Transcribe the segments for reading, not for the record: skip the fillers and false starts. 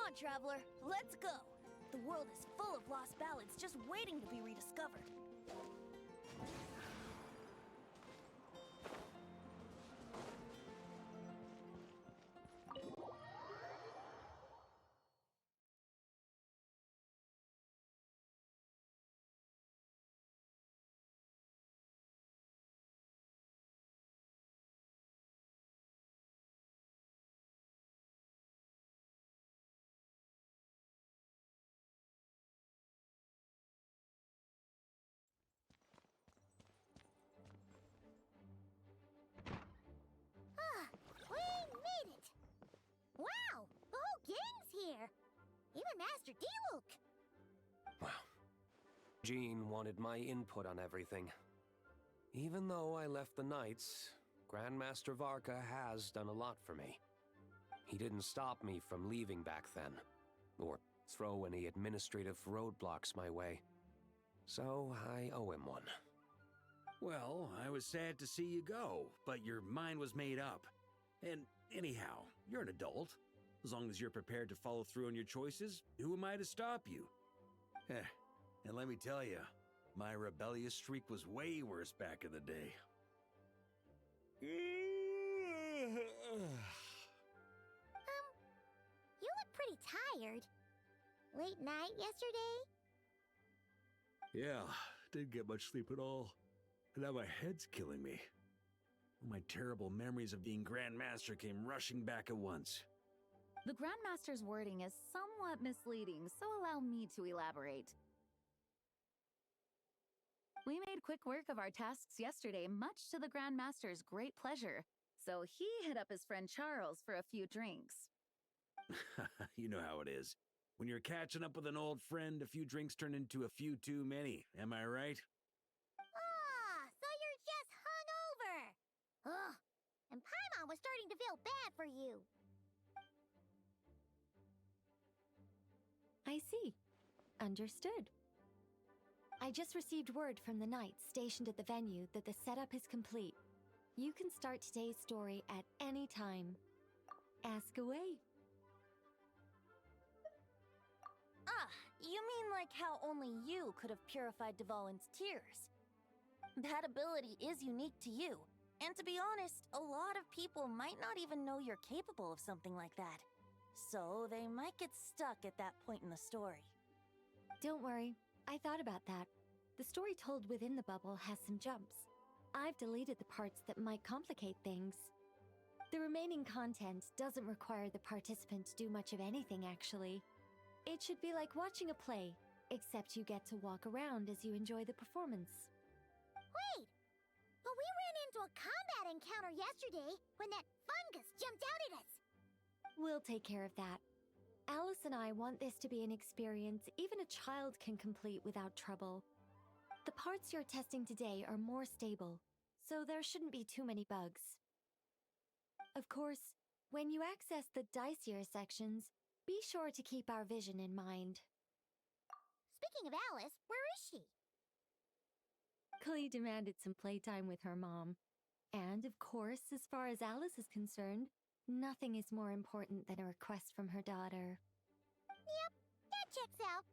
on, traveler. Let's go. The world is full of lost ballads just waiting to be rediscovered. We made it! Wow! The whole gang's here! Even Master D-Luke! Wow. Jean wanted my input on everything. Even though I left the Knights, Grandmaster Varka has done a lot for me. He didn't stop me from leaving back then, or throw any administrative roadblocks my way. So I owe him one. Well, I was sad to see you go, but your mind was made up. And anyhow, you're an adult. As long as you're prepared to follow through on your choices, who am I to stop you? And let me tell you, my rebellious streak was way worse back in the day. You look pretty tired. Late night yesterday? Yeah, didn't get much sleep at all. And now my head's killing me. My terrible memories of being Grandmaster came rushing back at once. The Grandmaster's wording is somewhat misleading, so allow me to elaborate. We made quick work of our tasks yesterday, much to the Grandmaster's great pleasure, so he hit up his friend Charles for a few drinks. You know how it is. When you're catching up with an old friend, a few drinks turn into a few too many, am I right? Ah, so you're just hungover! Ugh, and Paimon was starting to feel bad for you. I see. Understood. I just received word from the Knights stationed at the venue that the setup is complete. You can start today's story at any time. Ask away. Ah, you mean like how only you could have purified Dvalin's tears? That ability is unique to you. And to be honest, a lot of people might not even know you're capable of something like that. So they might get stuck at that point in the story. Don't worry, I thought about that. The story told within the bubble has some jumps. I've deleted the parts that might complicate things. The remaining content doesn't require the participant to do much of anything, actually. It should be like watching a play, except you get to walk around as you enjoy the performance. Wait! But we ran into a combat encounter yesterday when that fungus jumped out at us! We'll take care of that. Alice and I want this to be an experience even a child can complete without trouble. The parts you're testing today are more stable, so there shouldn't be too many bugs. Of course, when you access the dicier sections, be sure to keep our vision in mind. Speaking of Alice, where is she? Klee demanded some playtime with her mom. And of course, as far as Alice is concerned, nothing is more important than a request from her daughter. Yep, that checks out.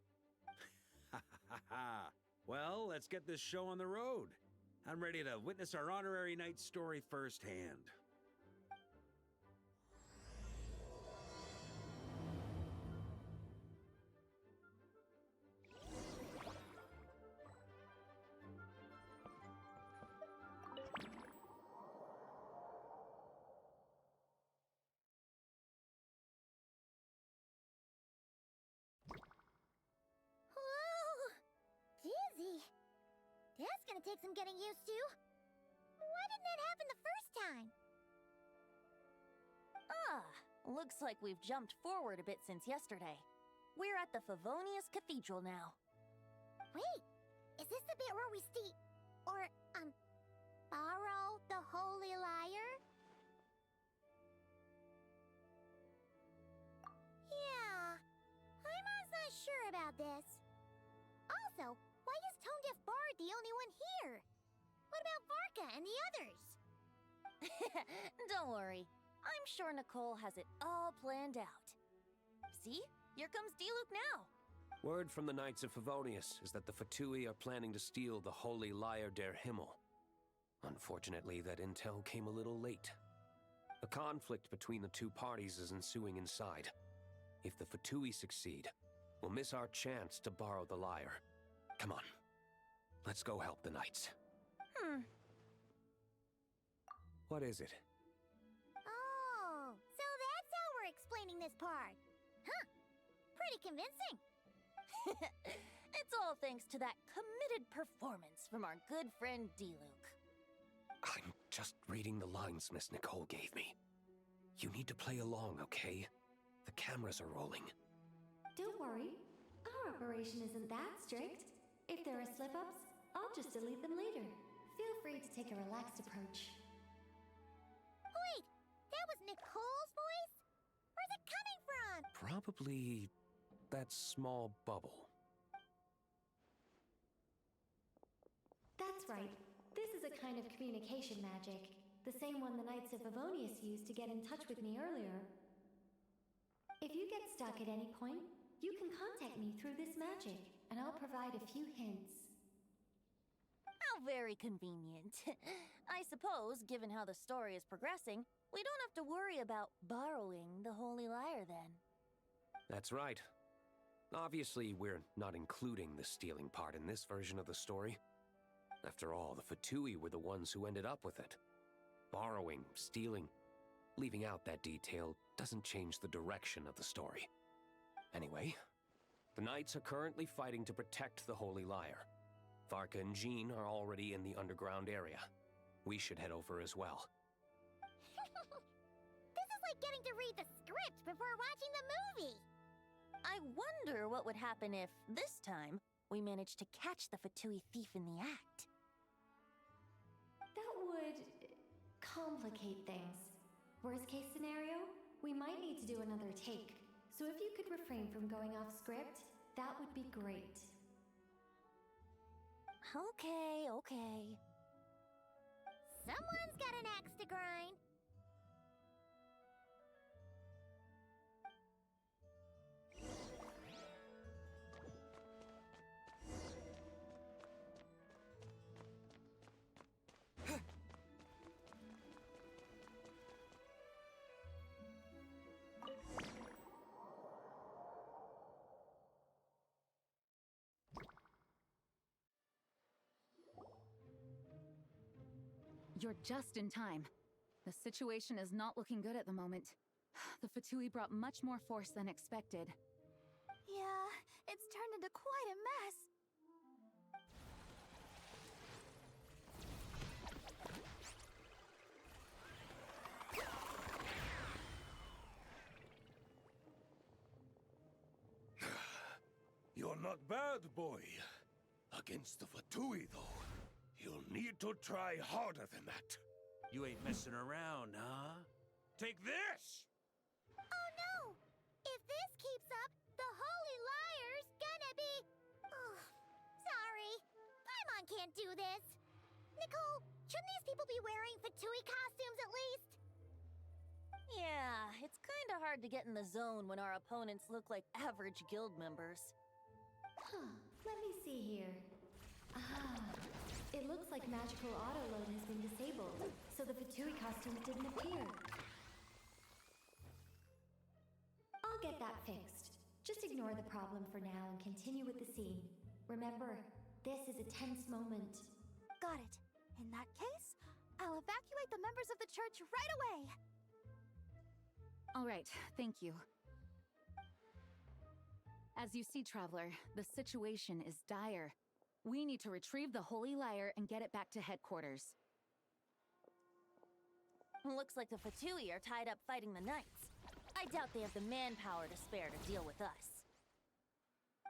Ha ha ha! Well, let's get this show on the road. I'm ready to witness our honorary knight story firsthand. Whoa! Dizzy. That's gonna take some getting used to. Why didn't that happen the first time? Ah, looks like we've jumped forward a bit since yesterday. We're at the Favonius Cathedral now. Wait, is this the bit where we borrow the Holy Lyre? Yeah, Paimon's not sure about this. Also, why is Tone Deaf Bard the only one here? What about Varka and the others? Don't worry. I'm sure Nicole has it all planned out. See? Here comes Diluc now. Word from the Knights of Favonius is that the Fatui are planning to steal the Holy Lyre der Himmel. Unfortunately, that intel came a little late. A conflict between the two parties is ensuing inside. If the Fatui succeed, we'll miss our chance to borrow the lyre. Come on, let's go help the Knights. What is it? Oh, so that's how we're explaining this part. Huh. Pretty convincing. It's all thanks to that committed performance from our good friend Diluc. I'm just reading the lines Miss Nicole gave me. You need to play along, okay? The cameras are rolling. Don't worry. Our operation isn't that strict. If there are slip-ups, I'll just delete them later. Feel free to take a relaxed approach. Wait, that was Nicole's voice? Where's it coming from? Probably that small bubble. That's right. This is a kind of communication magic. The same one the Knights of Favonius used to get in touch with me earlier. If you get stuck at any point, you can contact me through this magic, and I'll provide a few hints. How very convenient. I suppose, given how the story is progressing, we don't have to worry about borrowing the Holy Lyre then. That's right. Obviously, we're not including the stealing part in this version of the story. After all, the Fatui were the ones who ended up with it. Borrowing, stealing, leaving out that detail doesn't change the direction of the story. Anyway, the Knights are currently fighting to protect the Holy Lyre. Varka and Jean are already in the underground area. We should head over as well. This is like getting to read the script before watching the movie. I wonder what would happen if, this time, we managed to catch the Fatui thief in the act. That would complicate things. Worst case scenario, we might need to do another take. So if you could refrain from going off script, that would be great. Okay. Someone's got an axe to grind. You're just in time. The situation is not looking good at the moment. The Fatui brought much more force than expected. Yeah, it's turned into quite a mess. You're not bad, boy. Against the Fatui, though, you'll need to try harder than that. You ain't messing around, huh? Take this! Oh no! If this keeps up, the Holy Lyre's gonna be... Ugh, sorry. Paimon can't do this. Nicole, shouldn't these people be wearing Fatui costumes at least? Yeah, it's kinda hard to get in the zone when our opponents look like average guild members. Let me see here. It looks like magical auto-load has been disabled, so the Fatui costumes didn't appear. I'll get that fixed. Just ignore the problem for now and continue with the scene. Remember, this is a tense moment. Got it. In that case, I'll evacuate the members of the church right away. All right, thank you. As you see, Traveler, the situation is dire. We need to retrieve the Holy Lyre and get it back to headquarters. Looks like the Fatui are tied up fighting the Knights. I doubt they have the manpower to spare to deal with us.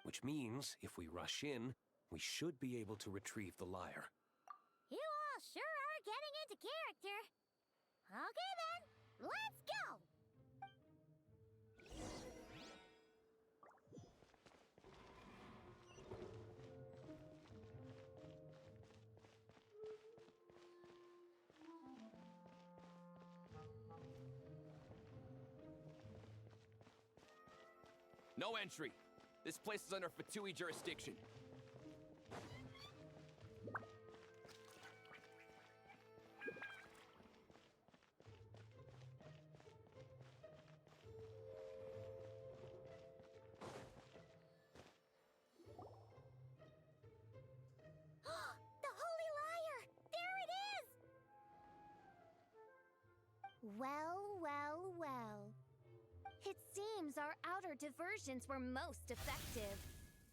Which means, if we rush in, we should be able to retrieve the lyre. You all sure are getting into character. Okay then, let's go! No entry. This place is under Fatui jurisdiction. The Holy Liar! There it is! Well, well, well. It seems our outer diversions were most effective.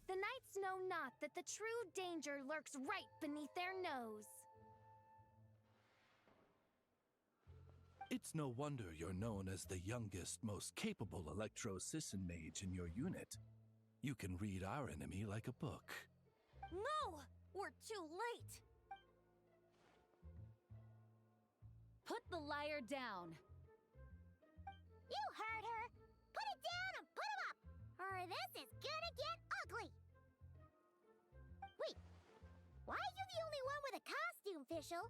The knights know not that the true danger lurks right beneath their nose. It's no wonder you're known as the youngest, most capable electro-Sisson mage in your unit. You can read our enemy like a book. No! We're too late! Put the liar down. You heard her! Put it down and put him up! Or this is gonna get ugly! Wait, why are you the only one with a costume, Fischl?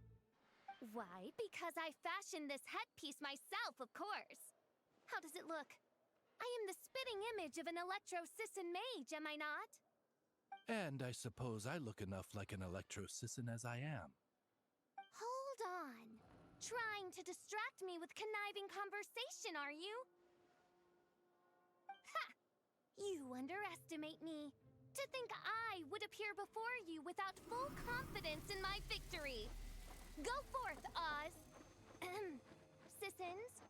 Why? Because I fashioned this headpiece myself, of course. How does it look? I am the spitting image of an electro-Sisson mage, am I not? And I suppose I look enough like an electro-Sisson as I am. Hold on. Trying to distract me with conniving conversation, are you? Ha! You underestimate me. To think I would appear before you without full confidence in my victory. Go forth, Oz. Sissons,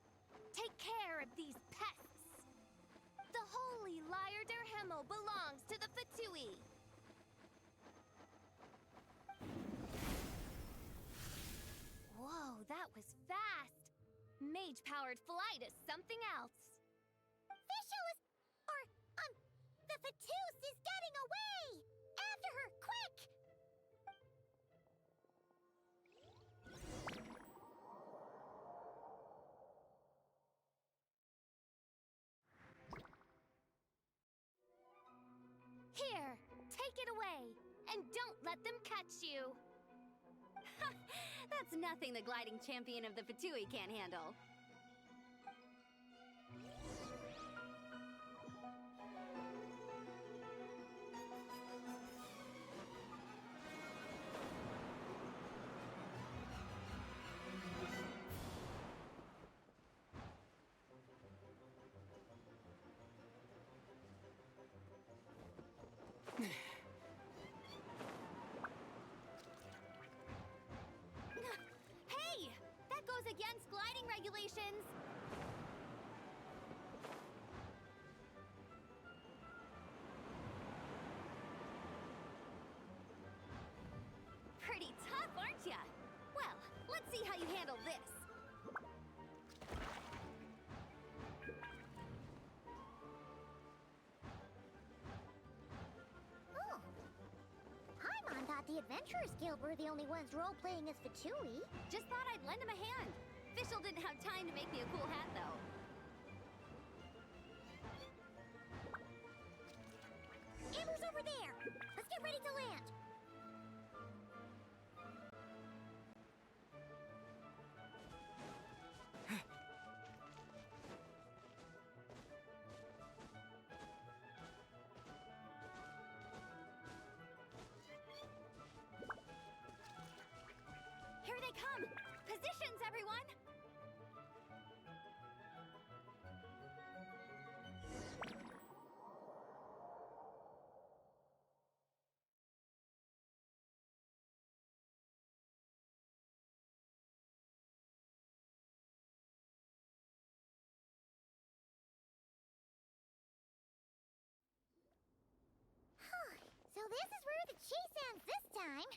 take care of these pests. The holy Liar der Himmel belongs to the Fatui. Whoa, that was fast. Mage-powered flight is something else. Fischl is... the Fatus is getting away! After her, quick! Here, take it away, and don't let them catch you. That's nothing the gliding champion of the Fatui can't handle. Hey! That goes against gliding regulations! Pretty tough, aren't ya? Well, let's see how you handle this. Oh. Paimon thought the Adventurers Guild were the only ones role-playing as Fatui. Just thought I'd lend him a hand. Fischl didn't have time to make me a cool hat, though. Amber's over there! Let's get ready to land! Here they come! Positions, everyone! So this is where the chase ends this time.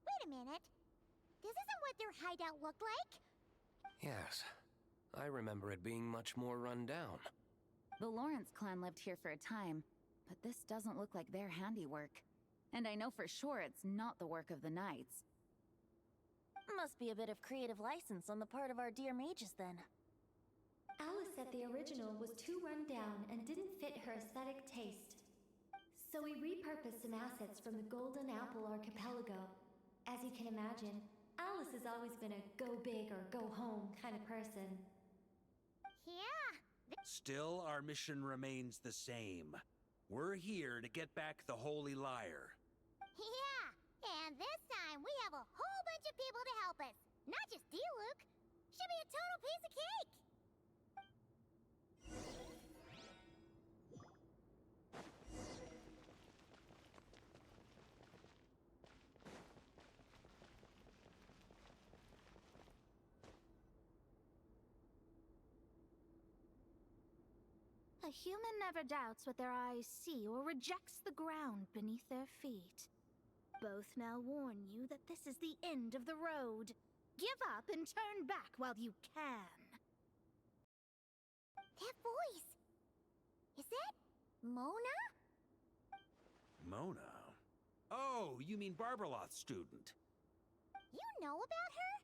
Wait a minute. This isn't what their hideout looked like. Yes. I remember it being much more run down. The Lawrence clan lived here for a time, but this doesn't look like their handiwork. And I know for sure it's not the work of the knights. Must be a bit of creative license on the part of our dear mages, then. Alice said the original was too run down and didn't fit her aesthetic taste. So we repurposed some assets from the Golden Apple Archipelago. As you can imagine, Alice has always been a go big or go home kind of person. Yeah. Still, our mission remains the same. We're here to get back the Holy Lyre. Yeah, and this time we have a whole bunch of people to help us. Not just D-Luke. Should be a total piece of cake. A human never doubts what their eyes see or rejects the ground beneath their feet. Both now warn you that this is the end of the road. Give up and turn back while you can. That voice. Is that Mona? Mona? Oh, you mean Barberloth's student. You know about her?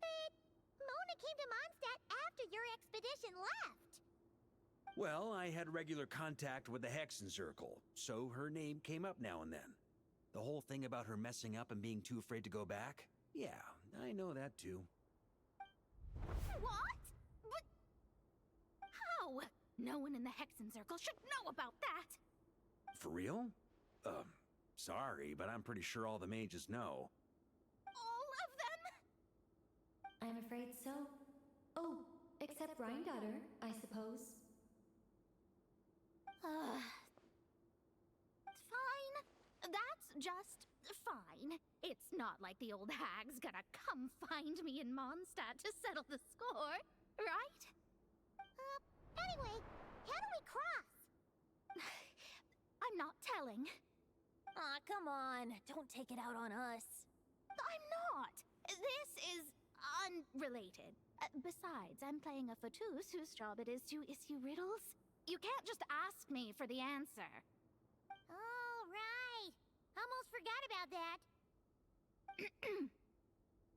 But Mona came to Mondstadt after your expedition left. Well, I had regular contact with the Hexen Circle, so her name came up now and then. The whole thing about her messing up and being too afraid to go back? Yeah, I know that too. What? But how? No one in the Hexen Circle should know about that! For real? Sorry, but I'm pretty sure all the mages know. All of them? I'm afraid so. Oh, except Granddaughter, I suppose. Fine. That's just fine. It's not like the old hag's gonna come find me in Mondstadt to settle the score, right? Anyway, how do we cross? I'm not telling. Aw, come on. Don't take it out on us. I'm not. This is unrelated. Besides, I'm playing a fatus whose job it is to issue riddles. You can't just ask me for the answer. Oh, right. Almost forgot about that.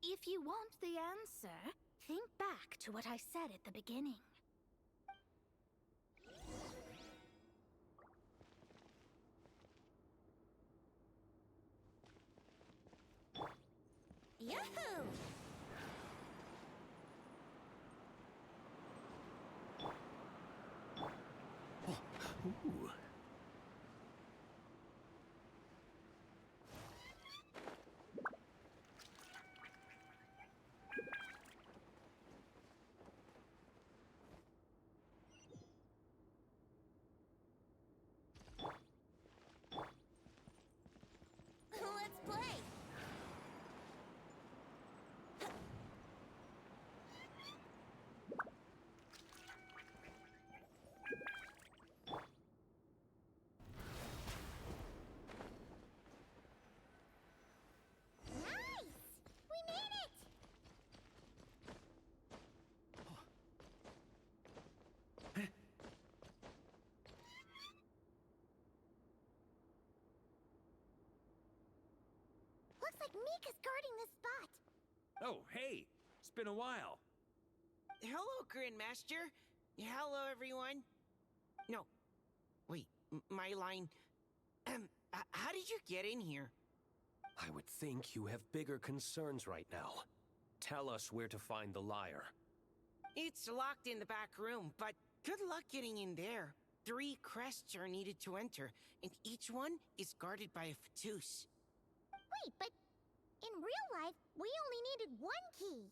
If you want the answer, think back to what I said at the beginning. Yahoo! Ooh. Let's play! Nice! We made it! Looks like Mika's guarding this spot. Oh, hey! It's been a while. Hello, Grandmaster. Hello, everyone. No. Wait, my line. How did you get in here? I would think you have bigger concerns right now. Tell us where to find the lyre. It's locked in the back room, but good luck getting in there. 3 crests are needed to enter, and each one is guarded by a fatus. Wait, but in real life, we only needed 1 key.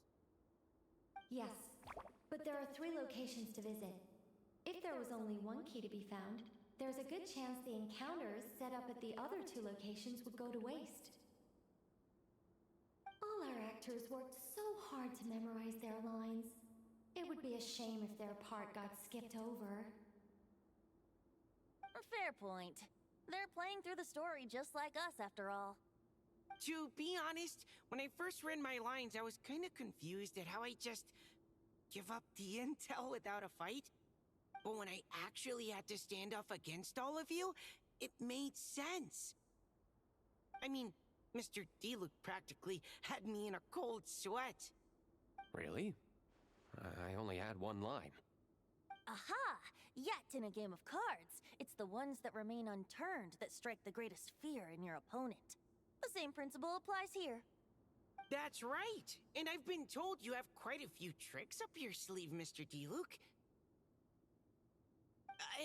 Yes, but there are 3 locations to visit. If there was only 1 key to be found, there's a good chance the encounters set up at the other 2 locations would go to waste. All our actors worked so hard to memorize their lines. It would be a shame if their part got skipped over. Fair point. They're playing through the story just like us, after all. To be honest, when I first read my lines, I was kind of confused at how I just give up the intel without a fight. But when I actually had to stand up against all of you, it made sense. I mean, Mr. D-Luke practically had me in a cold sweat. Really? I only had 1 line. Aha! Yet in a game of cards, it's the ones that remain unturned that strike the greatest fear in your opponent. The same principle applies here. That's right! And I've been told you have quite a few tricks up your sleeve, Mr. D-Luke.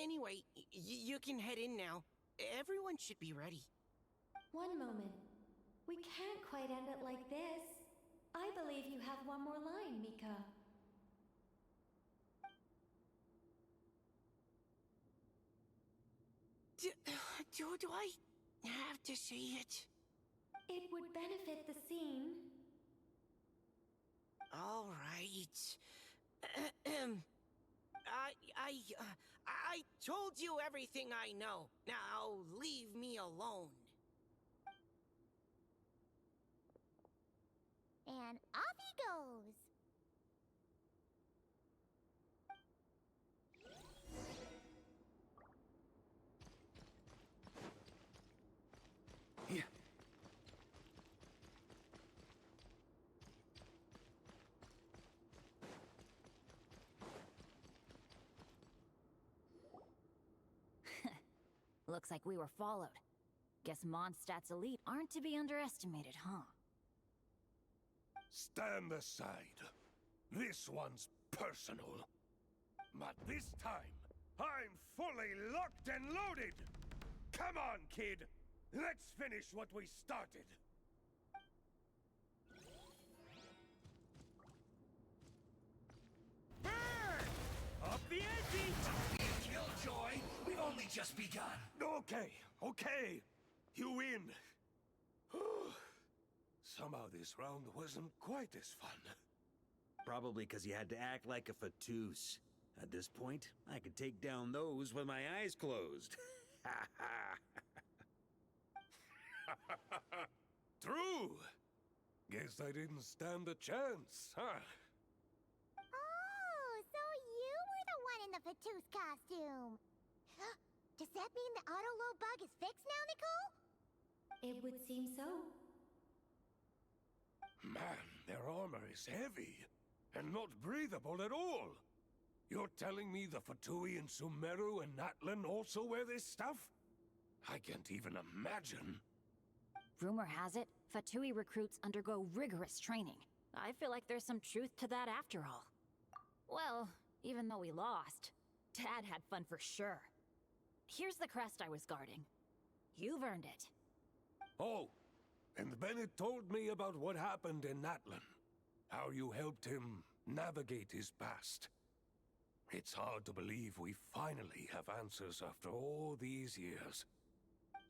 Anyway, you can head in now. Everyone should be ready. One moment. We can't quite end it like this. I believe you have one more line, Mika. Do I have to say it? It would benefit the scene. All right. I told you everything I know. Now leave me alone. And off he goes. Yeah. Looks like we were followed. Guess Mondstadt's elite aren't to be underestimated, huh? Stand aside. This one's personal. But this time, I'm fully locked and loaded! Come on, kid! Let's finish what we started! Up the ante! Don't be a killjoy! We've only just begun! Okay. You win! Somehow this round wasn't quite as fun. Probably because you had to act like a fatous. At this point, I could take down those with my eyes closed. True! Guess I didn't stand a chance, huh? Oh, so you were the one in the Fatous costume. Does that mean the auto-low bug is fixed now, Nicole? It would seem so. Man, their armor is heavy, and not breathable at all. You're telling me the Fatui in Sumeru and Natlan also wear this stuff? I can't even imagine. Rumor has it, Fatui recruits undergo rigorous training. I feel like there's some truth to that after all. Well, even though we lost, Dad had fun for sure. Here's the crest I was guarding. You've earned it. Oh, and Bennett told me about what happened in Natlan. How you helped him navigate his past. It's hard to believe we finally have answers after all these years.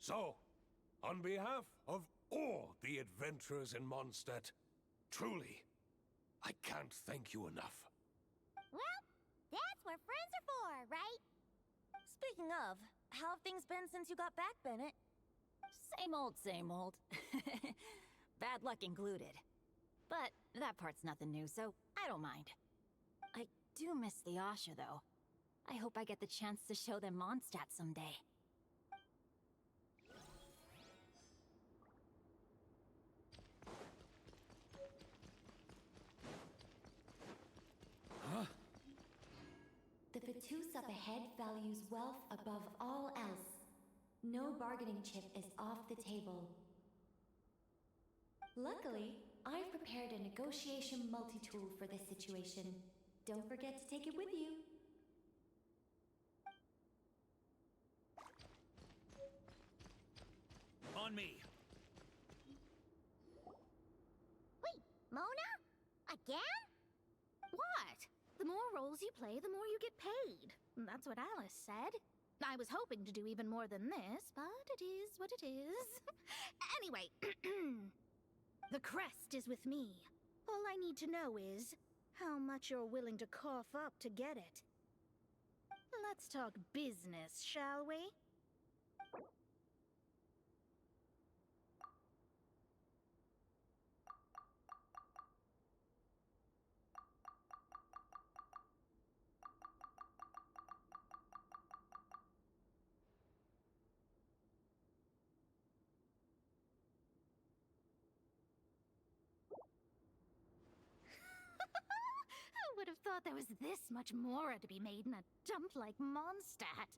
So, on behalf of all the adventurers in Mondstadt, truly, I can't thank you enough. Well, that's what friends are for, right? Speaking of, how have things been since you got back, Bennett? Same old, same old. Bad luck included. But that part's nothing new, so I don't mind. I do miss the Asha, though. I hope I get the chance to show them Mondstadt someday. Huh? The Fatous up ahead values wealth above all else. No bargaining chip is off the table. Luckily, I've prepared a negotiation multi-tool for this situation. Don't forget to take it with you. On me. Wait, Mona? Again? What? The more roles you play, the more you get paid. That's what Alice said. I was hoping to do even more than this, but it is what it is. Anyway, the crest is with me. All I need to know is how much you're willing to cough up to get it. Let's talk business, shall we? I would have thought there was this much more to be made in a dump like Mondstadt.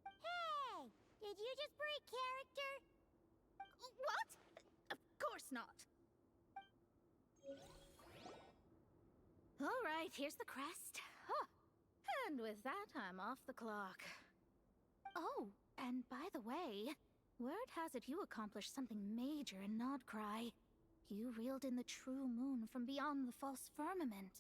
Hey! Did you just break character? What? Of course not. All right, here's the crest. Huh. And with that, I'm off the clock. Oh, and by the way, word has it you accomplished something major in Nodcry. You reeled in the true moon from beyond the false firmament.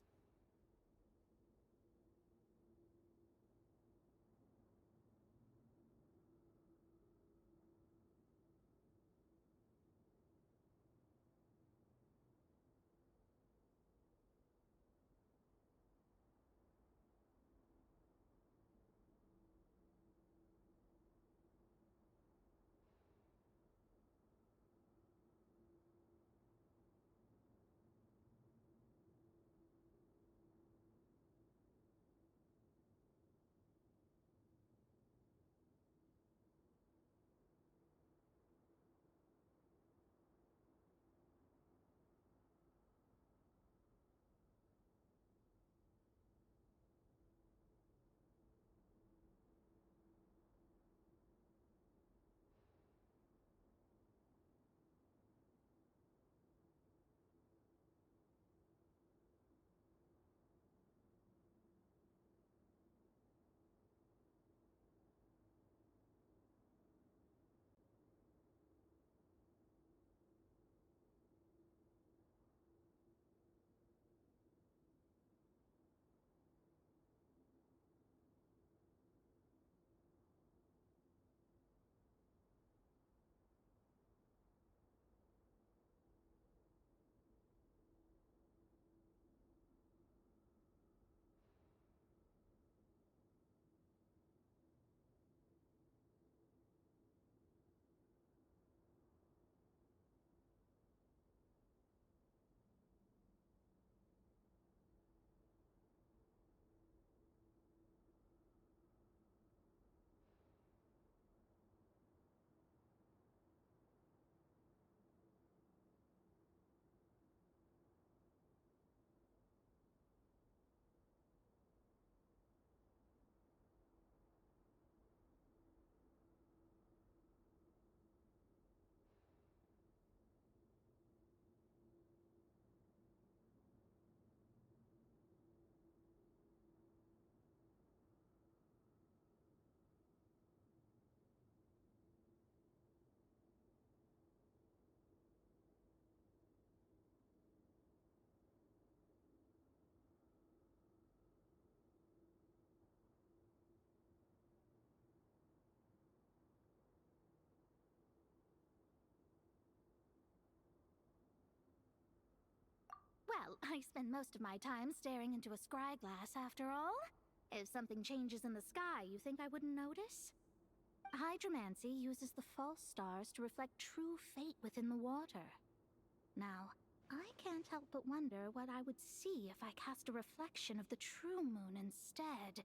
Well, I spend most of my time staring into a scry glass after all. If something changes in the sky, you think I wouldn't notice? Hydromancy uses the false stars to reflect true fate within the water. Now, I can't help but wonder what I would see if I cast a reflection of the true moon instead.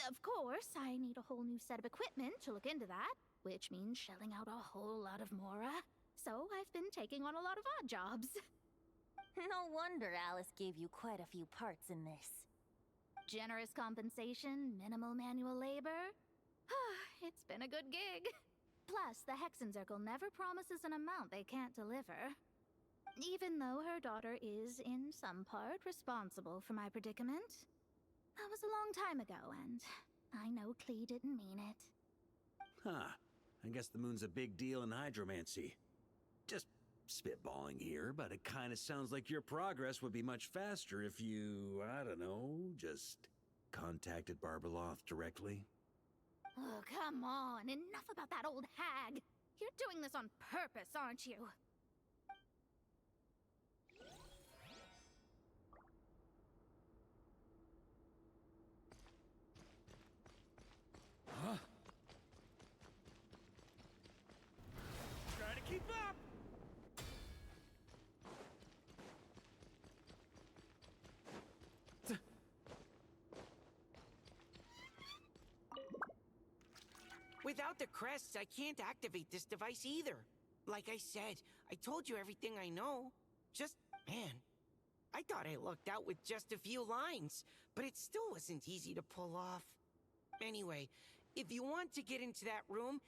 Of course, I need a whole new set of equipment to look into that, which means shelling out a whole lot of mora. So I've been taking on a lot of odd jobs. No wonder Alice gave you quite a few parts in this. Generous compensation, minimal manual labor. It's been a good gig. Plus, the Hexenzirkel never promises an amount they can't deliver. Even though her daughter is, in some part, responsible for my predicament. That was a long time ago, and I know Klee didn't mean it. Huh. I guess the moon's a big deal in hydromancy. Just spitballing here, but it kind of sounds like your progress would be much faster if you, I don't know, just contacted Barbeloth directly. Oh, come on. Enough about that old hag. You're doing this on purpose, aren't you? Huh? Trying to keep up! Without the crests, I can't activate this device either. Like I said, I told you everything I know. Just, man, I thought I lucked out with just a few lines, but it still wasn't easy to pull off. Anyway, if you want to get into that room,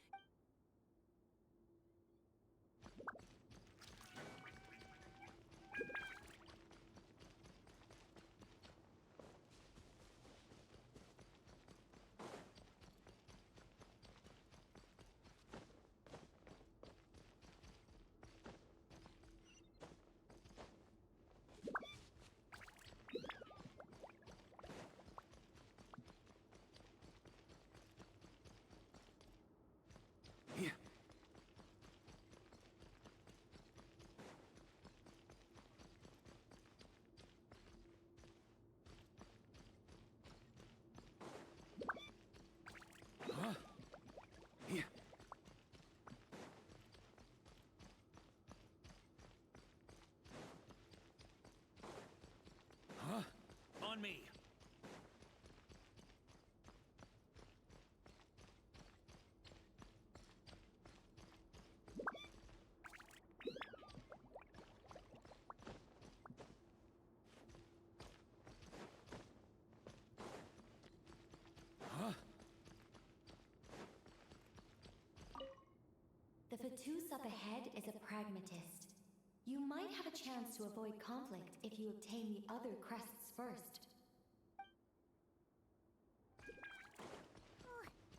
Fatous up ahead is a pragmatist. You might have a chance to avoid conflict if you obtain the other crests first.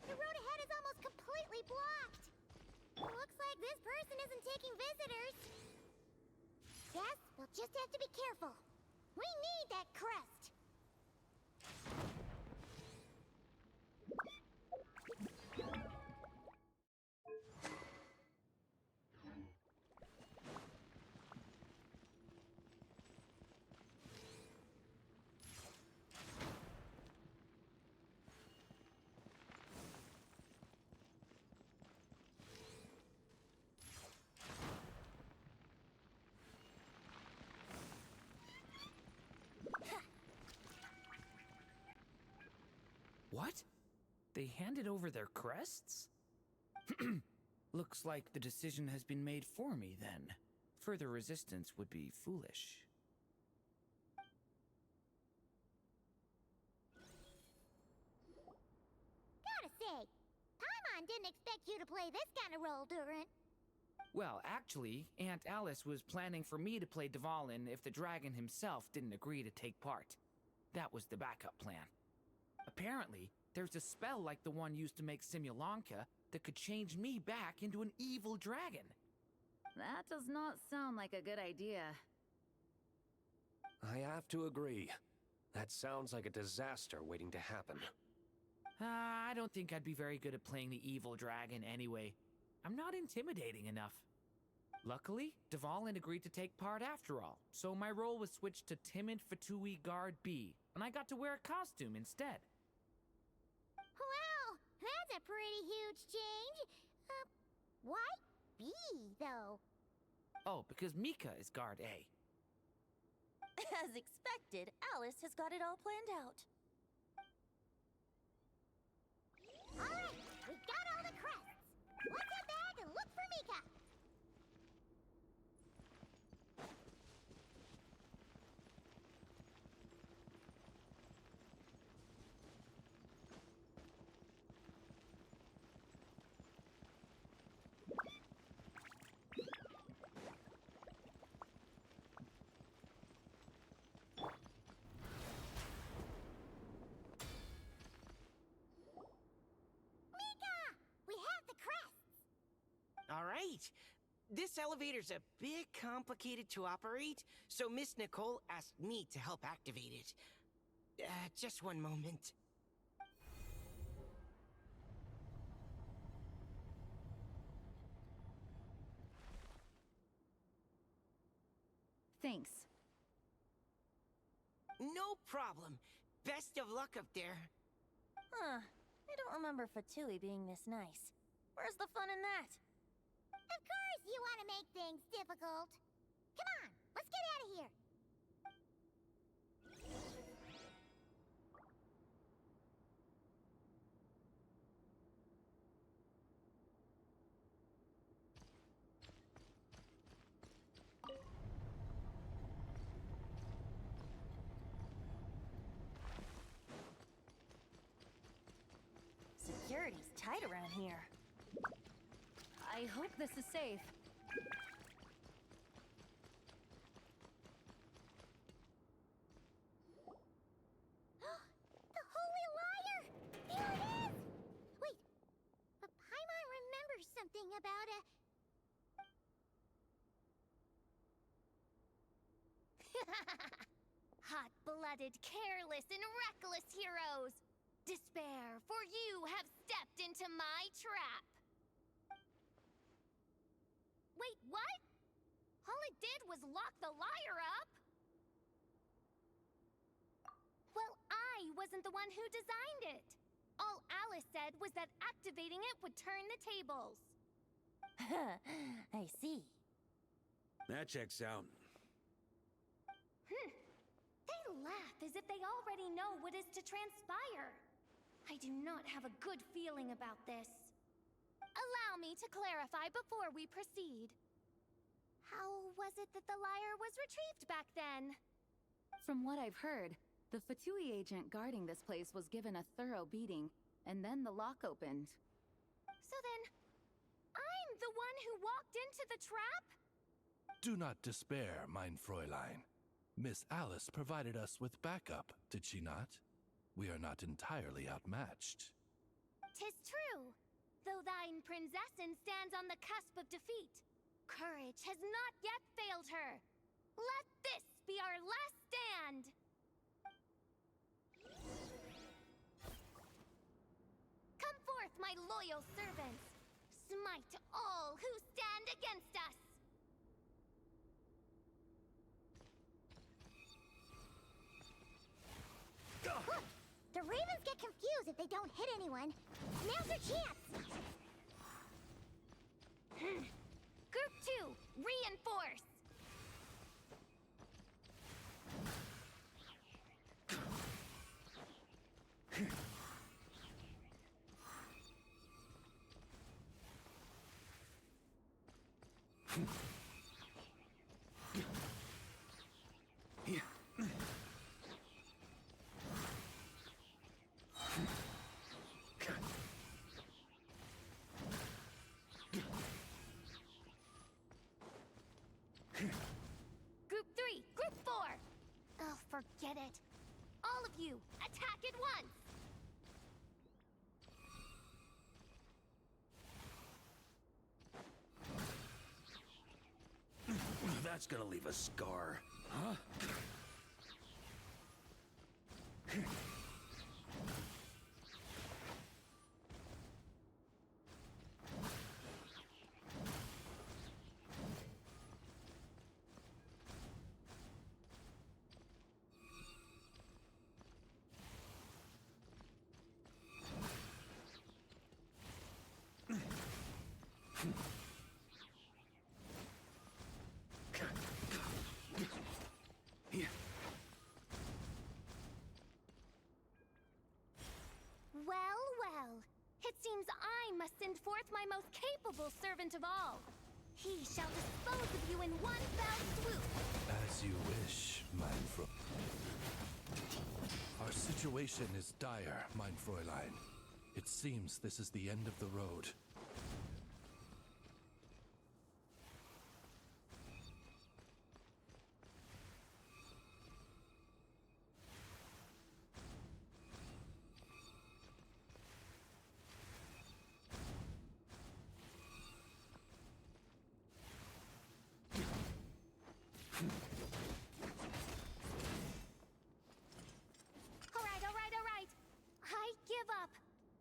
The road ahead is almost completely blocked. Looks like this person isn't taking visitors. Guess we'll just have to be careful. We need that crest. What? They handed over their crests? Looks like the decision has been made for me, then. Further resistance would be foolish. Gotta say, Paimon didn't expect you to play this kind of role, Durant. Well, actually, Aunt Alice was planning for me to play Dvalin if the dragon himself didn't agree to take part. That was the backup plan. Apparently, there's a spell like the one used to make Simulanka that could change me back into an evil dragon. That does not sound like a good idea. I have to agree. That sounds like a disaster waiting to happen. I don't think I'd be very good at playing the evil dragon anyway. I'm not intimidating enough. Luckily, Dvalin agreed to take part after all, so my role was switched to timid Fatui Guard B, and I got to wear a costume instead. Wow, that's a pretty huge change. Why B, though? Oh, because Mika is Guard A. As expected, Alice has got it all planned out. All right, we got all the crests. Let's head back and look for Mika. All right. This elevator's a bit complicated to operate, so Miss Nicole asked me to help activate it. Just one moment. Thanks. No problem. Best of luck up there. Huh. I don't remember Fatui being this nice. Where's the fun in that? Of course you want to make things difficult. Come on, let's get out of here. Security's tight around here. I hope this is safe. The Holy Liar! There it is! Wait, but Paimon remembers something about a... Hot-blooded, careless, and reckless heroes! Despair, for you have stepped into my trap! Wait, what? All it did was lock the liar up? Well, I wasn't the one who designed it. All Alice said was that activating it would turn the tables. I see. That checks out. They laugh as if they already know what is to transpire. I do not have a good feeling about this. Allow me to clarify before we proceed. How was it that the lyre was retrieved back then? From what I've heard, the Fatui agent guarding this place was given a thorough beating, and then the lock opened. So then, I'm I'm the one who walked into the trap? Do not despair, mein Fräulein. Miss Alice provided us with backup, did she not? We are not entirely outmatched. 'Tis true, though thine princessin stands on the cusp of defeat. Courage has not yet failed her. Let this be our last stand! Come forth, my loyal servants! Smite all who stand against us! The ravens get confused if they don't hit anyone. Now's their chance! Group 2, reinforce! Group 3, Group 4! Oh, forget it. All of you, attack at once! That's gonna leave a scar. Huh? Well, well. It seems I must send forth my most capable servant of all. He shall dispose of you in one fell swoop. As you wish, mein Fräulein. Our situation is dire, mein Fräulein. It seems this is the end of the road. All right. I give up.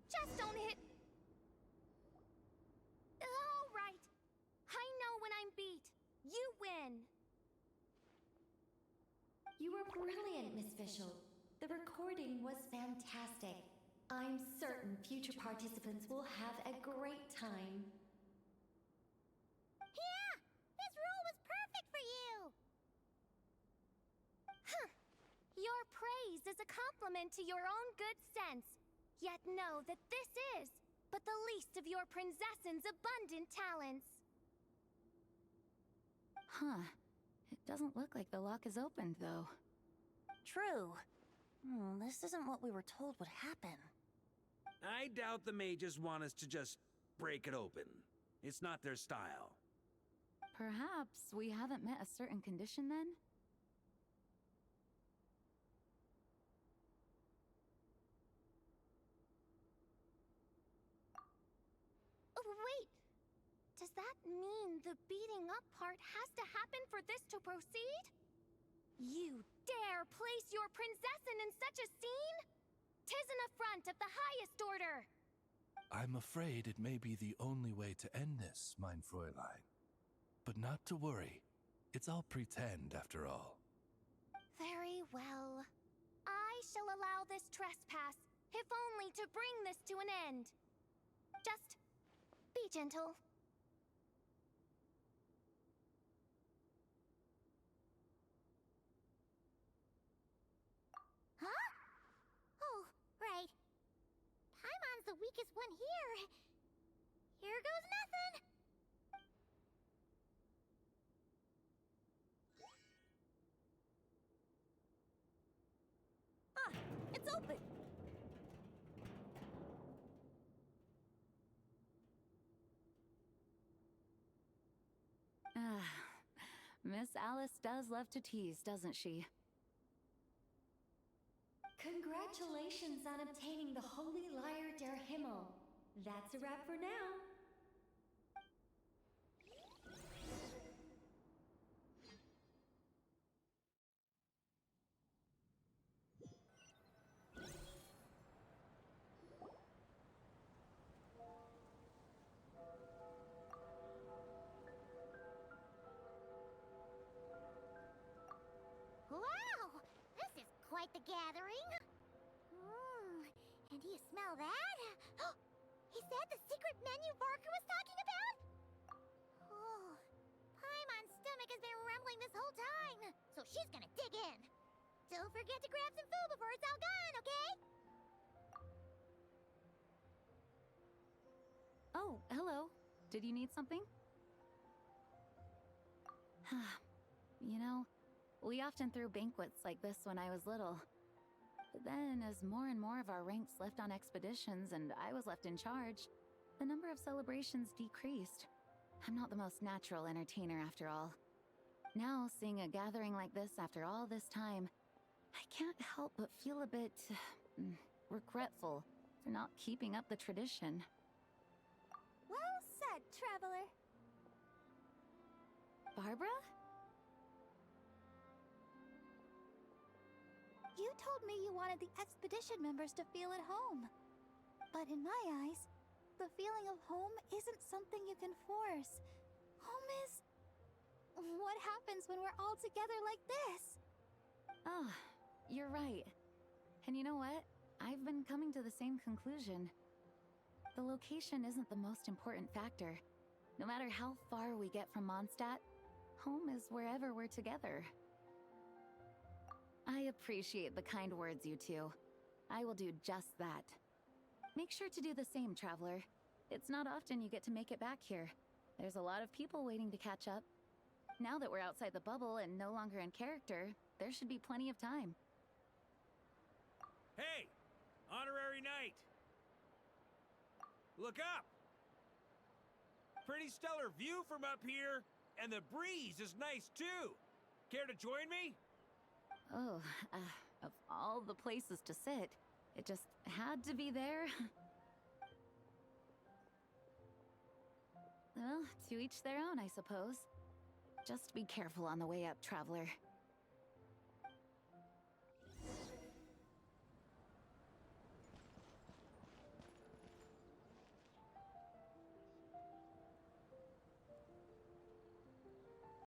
Just don't hit. All right. I know when I'm beat. You win. You were brilliant, Miss Fischl. The recording was fantastic. I'm certain future participants will have a great time. Yeah! This role was perfect for you! Huh. Your praise is a compliment to your own good sense. Yet know that this is but the least of your princessin's abundant talents. Huh. It doesn't look like the lock is opened, though. True. This isn't what we were told would happen. I doubt the mages want us to just break it open. It's not their style. Perhaps we haven't met a certain condition then? Wait! Does that mean the beating up part has to happen for this to proceed? You dare place your princessin in such a scene? 'Tis an affront of the highest order! I'm afraid it may be the only way to end this, mein Fräulein. But not to worry. It's all pretend, after all. Very well. I shall allow this trespass, if only to bring this to an end. Just be gentle. Huh? Oh, right. Paimon's the weakest one here. Here goes nothing. Ah, it's open. Miss Alice does love to tease, doesn't she? Congratulations on obtaining the Holy Lyre der Himmel. That's a wrap for now. Wow! This is quite the gathering. And do you smell that? Is that the secret menu Barker was talking about? Oh, Paimon's stomach has been rumbling this whole time, so she's gonna dig in. Don't forget to grab some food before it's all gone, okay? Oh, hello. Did you need something? You know, we often threw banquets like this when I was little. But then, as more and more of our ranks left on expeditions and I was left in charge, the number of celebrations decreased. I'm not the most natural entertainer after all. Now, seeing a gathering like this after all this time, I can't help but feel a bit regretful for not keeping up the tradition. Well said, traveler. Barbara? You told me you wanted the expedition members to feel at home. But in my eyes, the feeling of home isn't something you can force. Home is... what happens when we're all together like this? Oh, you're right. And you know what? I've been coming to the same conclusion. The location isn't the most important factor. No matter how far we get from Mondstadt, home is wherever we're together. I appreciate the kind words, you two. I will do just that. Make sure to do the same, traveler. It's not often you get to make it back here. There's a lot of people waiting to catch up. Now that we're outside the bubble and no longer in character, there should be plenty of time. Hey! Honorary Knight! Look up! Pretty stellar view from up here, and the breeze is nice too. Care to join me? Oh, of all the places to sit, it just had to be there. Well, to each their own, I suppose. Just be careful on the way up, traveler.